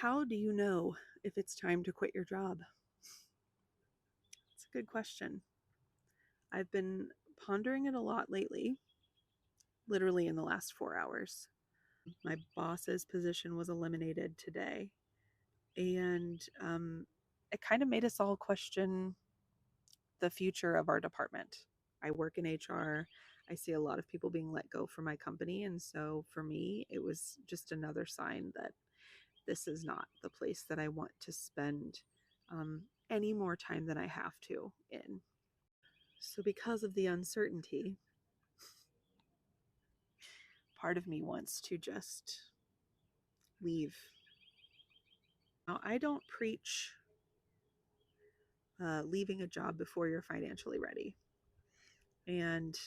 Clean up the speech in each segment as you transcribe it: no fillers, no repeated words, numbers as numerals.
How do you know if it's time to quit your job? It's a good question. I've been pondering it a lot lately, literally in the last 4 hours. My boss's position was eliminated today, and it kind of made us all question the future of our department. I work in HR. I see a lot of people being let go from my company. And so for me, it was just another sign that this is not the place that I want to spend any more time than I have to in. So, because of the uncertainty, part of me wants to just leave. Now, I don't preach leaving a job before you're financially ready. And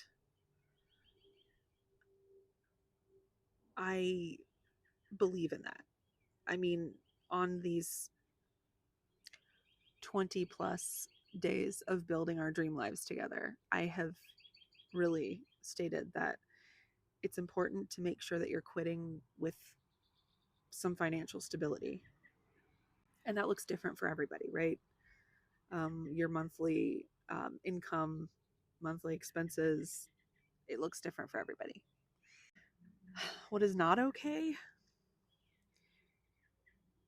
I believe in that. I mean, on these 20 plus days of building our dream lives together, I have really stated that it's important to make sure that you're quitting with some financial stability. And that looks different for everybody, right? Your monthly income, monthly expenses, it looks different for everybody. What is not okay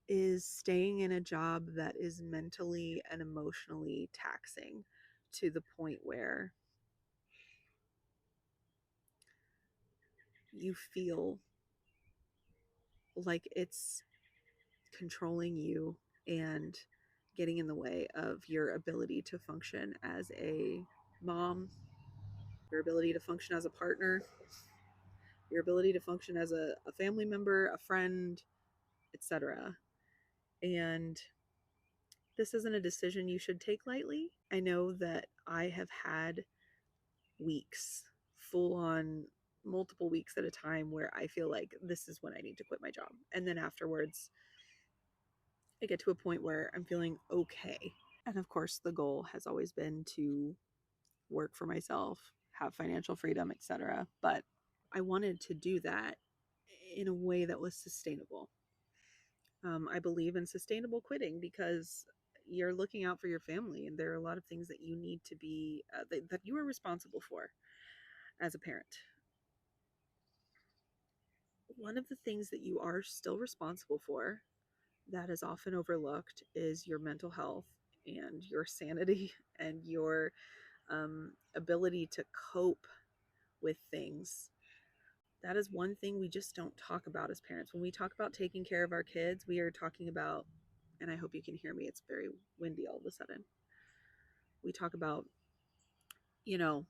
is staying in a job that is mentally and emotionally taxing to the point where you feel like it's controlling you and getting in the way of your ability to function as a mom, your ability to function as a partner, your ability to function as a family member, a friend, etc. And this isn't a decision you should take lightly. I know that I have had weeks, full on multiple weeks at a time, where I feel like this is when I need to quit my job. And then afterwards, I get to a point where I'm feeling okay. And of course, the goal has always been to work for myself, have financial freedom, etc. But I wanted to do that in a way that was sustainable. I believe in sustainable quitting because you're looking out for your family, and there are a lot of things that you need to be that you are responsible for as a parent. One of the things that you are still responsible for that is often overlooked is your mental health and your sanity and your ability to cope with things. That is one thing we just don't talk about as parents. When we talk about taking care of our kids, we are talking about, and I hope you can hear me, it's very windy all of a sudden. We talk about, you know,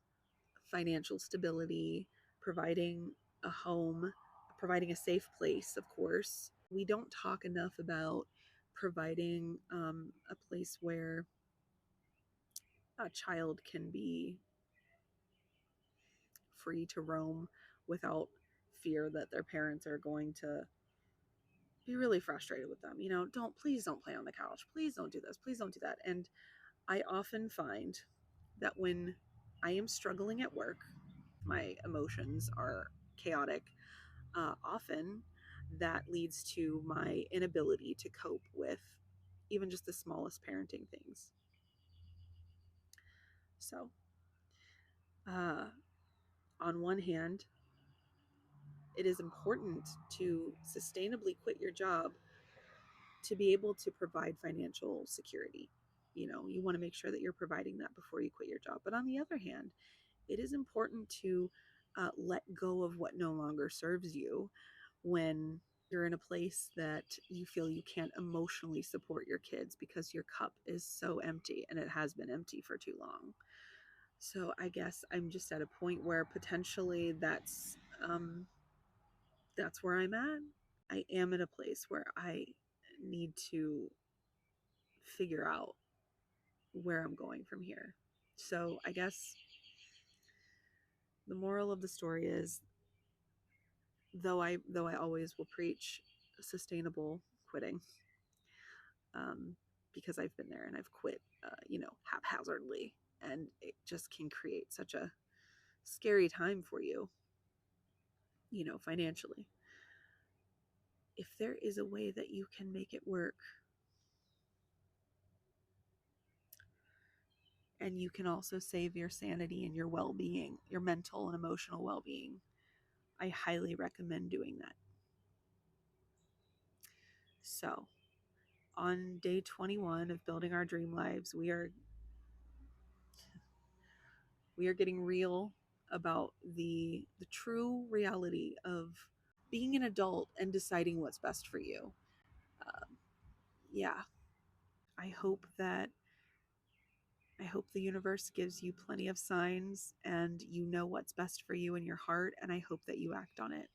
financial stability, providing a home, providing a safe place, of course. We don't talk enough about providing a place where a child can be free to roam without fear that their parents are going to be really frustrated with them. Please don't play on the couch. Please don't do this. Please don't do that. And I often find that when I am struggling at work, my emotions are chaotic. Often that leads to my inability to cope with even just the smallest parenting things. So, uh, on one hand, it is important to sustainably quit your job to be able to provide financial security. You want to make sure that you're providing that before you quit your job. But on the other hand, it is important to let go of what no longer serves you when you're in a place that you feel you can't emotionally support your kids because your cup is so empty, and it has been empty for too long. So I guess I'm just at a point where potentially that's where I'm at. I am in a place where I need to figure out where I'm going from here. So I guess the moral of the story is, though I always will preach sustainable quitting, because I've been there and I've quit, haphazardly, and it just can create such a scary time for you, financially. if there is a way that you can make it work and you can also save your sanity and your well being, your mental and emotional well being, I highly recommend doing that. So, on day 21 of building our dream lives, we are getting real about the true reality of being an adult and deciding what's best for you. Yeah, I hope that I hope the universe gives you plenty of signs and you know what's best for you in your heart, and I hope that you act on it.